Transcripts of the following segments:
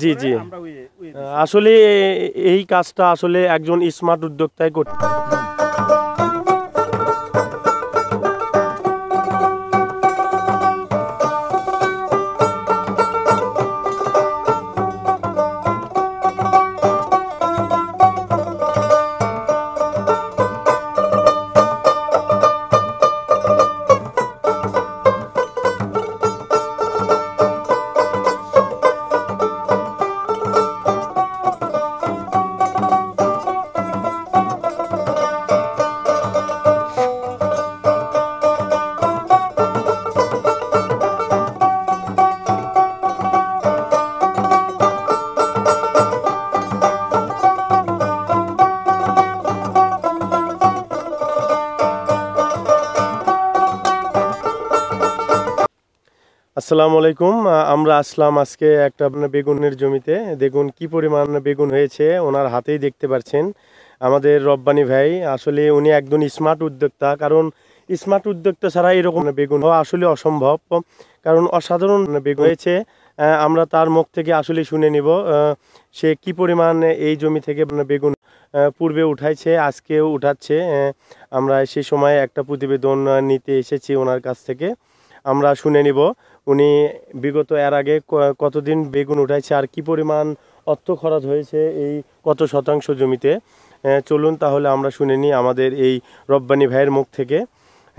জি জি, আসলে এই কাজটা আসলে একজন স্মার্ট উদ্যোক্তাই করতে পারে। আসসালামু আলাইকুম, আমরা আসলাম আজকে একটা বেগুনের জমিতে। দেখুন কি পরিমাণ বেগুন হয়েছে, ওনার হাতেই দেখতে পাচ্ছেন। আমাদের রব্বানী ভাই আসলে উনি একজন স্মার্ট উদ্যোক্তা, কারণ স্মার্ট উদ্যোক্তা ছাড়া এরকম বেগুন হওয়া আসলে অসম্ভব, কারণ অসাধারণ বেগুন হয়েছে। আমরা তার মুখ থেকে আসলে শুনে নিব সে কি পরিমাণ এই জমি থেকে বেগুন পূর্বে উঠাইছে, আজকেও উঠাচ্ছে। আমরা সেই সময় একটা প্রতিবেদন নিতে এসেছি ওনার কাছ থেকে, আমরা শুনে নিব উনি বিগত এর আগে কতদিন বেগুন উঠাইছে আর কি পরিমাণ অর্থ খরচ হয়েছে এই কত শতাংশ জমিতে। চলুন তাহলে আমরা শুনে নিই আমাদের এই রব্বানী ভাইয়ের মুখ থেকে।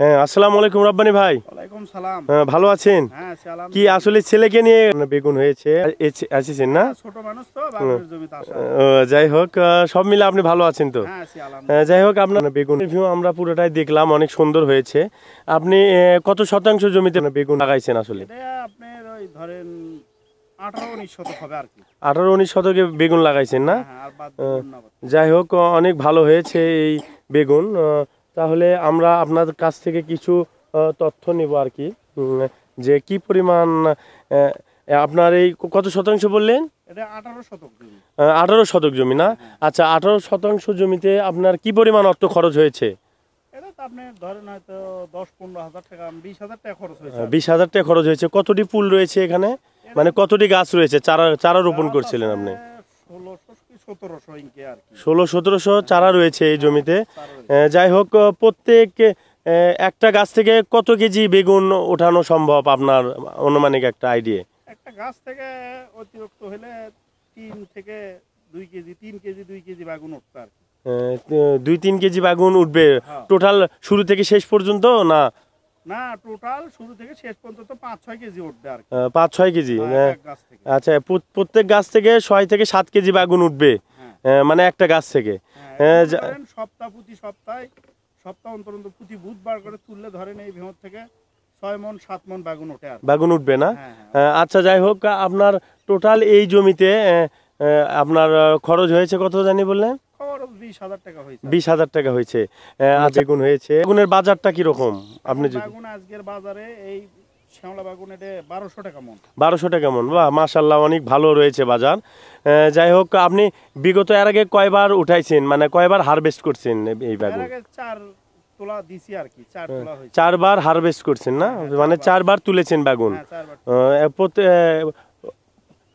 হ্যাঁ, আসসালামু আলাইকুম রব্বানী ভাই। ওয়ালাইকুম সালাম। ভালো আছেন? হ্যাঁ, কি আসলে ছেলেকে নিয়ে বেগুন হয়েছে আসেছেন না? ছোট মানুষ তো, বাবার জমিতে আসা। যাই হোক, সব মিলে আপনি ভালো আছেন তো? যাই হোক, আপনার বেগুন রিভিউ আমরা পুরোটাই দেখলাম, অনেক সুন্দর হয়েছে। আপনি কত শতাংশ জমিতে বেগুন লাগাইছেন আসলে? আপনার ওই ধরেন 18-19 শতক হবে আর কি। 18-19 শতকে বেগুন লাগাইছেন না? যাই হোক, অনেক ভালো হয়েছে এই বেগুন। তাহলে আমরা আপনাদের কাছ থেকে কিছু তথ্য নিব আর কি, যে কি পরিমাণ আপনার এই কত শতাংশ বললেন? এটা 18 শতক জমি। 18 শতক জমি না? আচ্ছা, 18 শতাংশ জমিতে আপনার কি পরিমাণ অর্থ খরচ হয়েছে? এটা তো আপনি ধরেন হয়তো 10-15 হাজার টাকা, 20,000 টাকা খরচ হয়েছে। 20,000 টাকা খরচ হয়েছে। কতটি ফুল রয়েছে এখানে, মানে কতটি গাছ রয়েছে? চারা রোপণ করছিলেন আপনি? 1600-1700 চারা রয়েছে এই জমিতে। যাই হোক, প্রত্যেক একটা গাছ থেকে কত কেজি বেগুন ওঠানো সম্ভব আপনার অনুমানিক একটা আইডিয়া? একটা গাছ থেকে অতিরিক্ত হলে 3 থেকে 2 কেজি, 3 কেজি 2 কেজি বেগুন উঠবে আর কি। 2-3 কেজি বেগুন উঠবে টোটাল শুরু থেকে শেষ পর্যন্ত? না না, টোটাল শুরু থেকে শেষ পর্যন্ত 5-6 কেজি উঠবে আর কি। 5-6 কেজি। আচ্ছা, প্রত্যেক গাছ থেকে 6 থেকে 7 কেজি বেগুন উঠবে, মানে একটা গাছ থেকে। সপ্তাহ প্রতি সপ্তাহ অন্তর প্রতি বুধবার করে তুললে ধরেন এই ভেতর থেকে 6 মণ 7 মণ বেগুন ওঠে আর বেগুন উঠবে না? আচ্ছা, যাই হোক, আপনার টোটাল এই জমিতে আপনার খরচ হয়েছে কত জানি বললেন? 20,000 টাকা হয়েছে। বেগুন হয়েছে। বেগুনের বাজারটা কি রকম? আপনি বেগুন আজকের বাজারে এই শ্যামলা বেগুন এটা 1200 টাকা মণ। 1200 টাকা মণ, বাহ মাশাআল্লাহ, অনেক ভালো রয়েছে বাজার। যাই হোক, আপনি বিগত এর আগে কয়বার উঠাইছেন, মানে কয়বার হারভেস্ট করছেন এই বেগুন? 4 তোলা দিছি আর কি, 4 তোলা হয়েছে। 4 বার হারভেস্ট করছেন না? মানে 4 বার তুলেছেন বেগুন।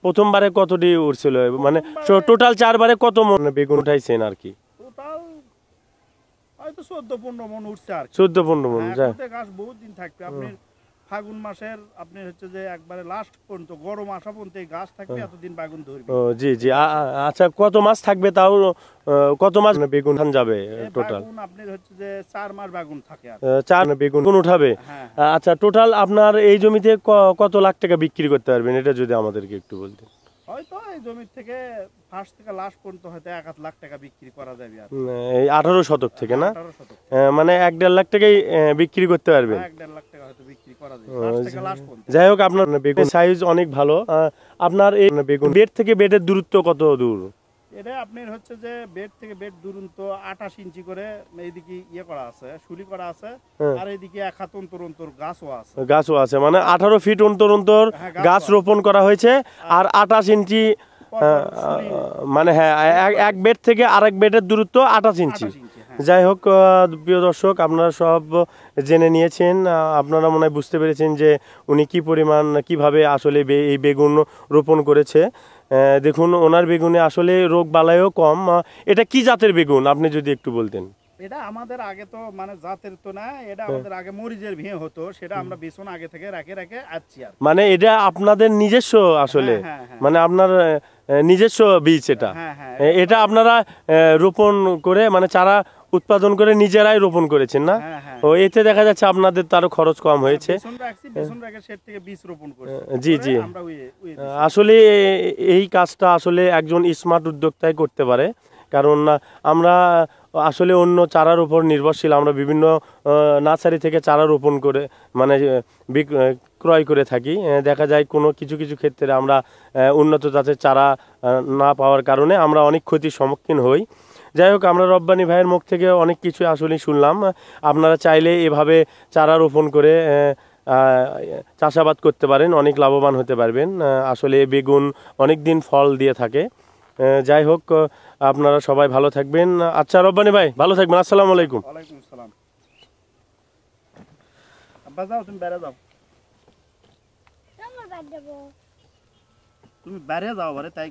প্রথমবারে কতটি উঠছিল, মানে টোটাল 4 বারে কত মণ বেগুন উঠাইছেন আর কি? টোটাল হয়তো 14-15 মণ উঠছে আর 14-15 মণ। গাছ বহুত দিন থাকবে। আপনি ফাগুন মাসের আপনি হচ্ছে যে একবারে লাস্ট পর্যন্ত গরম আসা পর্যন্ত এই গাছ থাকবে, এতদিন বেগুন ধরবে। জি জি। আচ্ছা, কত মাস থাকবে তাও? কত মাস বেগুন যাবে টোটাল? আপনার হচ্ছে যে 4 মাস বেগুন থাকে আর 4 বেগুন উঠাবে। আচ্ছা, টোটাল আপনার এই জমিতে কত লাখ টাকা বিক্রি করতে পারবেন, এটা যদি আমাদেরকে একটু বলতেন। হয়তো এই জমি থেকে ফার্স্ট থেকে লাস্ট পর্যন্ত হয়তো 1-1 লাখ টাকা বিক্রি করা যাবে আর এই 18 শতক থেকে না? মানে 1-1.5 লাখ টাকাই বিক্রি করতে পারবেন। 1-1.5 লাখ টাকা হয়তো বিক্রি করা যাবে ফার্স্ট থেকে লাস্ট পর্যন্ত। যাই হোক, আপনার বেগুন সাইজ অনেক ভালো। আপনার এই বেগুন বেড থেকে বেডের দূরত্ব কত দূর? এটা আপনার হচ্ছে যে বেড থেকে বেড দূরত্ব 28 ইঞ্চি করে এইদিকে ইয়ে করা আছে, শুলি করা আছে, আর এইদিকে 1 হাত অন্তর অন্তর গাছও আছে, মানে 18 ফিট অন্তর অন্তর গাছ রোপণ করা হয়েছে। আর 28 ইঞ্চি, মানে হ্যাঁ, এক বেড থেকে আরেক বেডের দূরত্ব 28 ইঞ্চি। যাই হোক প্রিয় দর্শক, আপনারা সব জেনে নিয়েছেন, আপনারা মনে হয় বুঝতে পেরেছেন যে উনি কি পরিমাণ কিভাবে আসলে এই বেগুন রোপণ করেছে। দেখুন ওনার বেগুনে আসলে রোগ বালাইও কম। এটা কি জাতের বেগুন আপনি যদি একটু বলতেন? এটা আমাদের আগে তো মানে জাতের তো না, এটা আমাদের আগে মরিচের ভিঁ হতো, সেটা আমরা বেসন আগে থেকে রেখে আসছি আর। মানে এটা আপনাদের নিজস্ব আসলে, মানে আপনার নিজস্ব বীজ এটা? এটা আপনারা রোপণ করে মানে চারা উৎপাদন করে নিজেরাই রোপণ করেছেন না? ও, এতে দেখা যাচ্ছে আপনাদের তারও খরচ কম হয়েছে। জি জি, আসলে এই কাজটা আসলে একজন স্মার্ট উদ্যোক্তাই করতে পারে, কারণ আমরা আসলে অন্য চারার উপর নির্ভরশীল। আমরা বিভিন্ন নার্সারি থেকে চারা রোপণ করে মানে ক্রয় করে থাকি। দেখা যায় কোনো কিছু কিছু ক্ষেত্রে আমরা উন্নত জাতের চারা না পাওয়ার কারণে আমরা অনেক ক্ষতির সম্মুখীন হই। যাই হোক, আমরা রব্বানী ভাইয়ের মুখ থেকে অনেক কিছু আসলে শুনলাম। আপনারা চাইলে এভাবে চারা রোপণ করে চাষাবাদ করতে পারেন, অনেক লাভবান হতে পারবেন। আসলে বেগুন অনেক দিন ফল দিয়ে থাকে। যাই হোক, আপনারা সবাই ভালো থাকবেন। আচ্ছা রব্বানী ভাই, ভালো থাকবেন। আসসালামু আলাইকুম। ওয়ালাইকুম আসসালাম। আব্বা যাও, তুমি বাইরে যাও। তুমি বাইরে যাও, তাই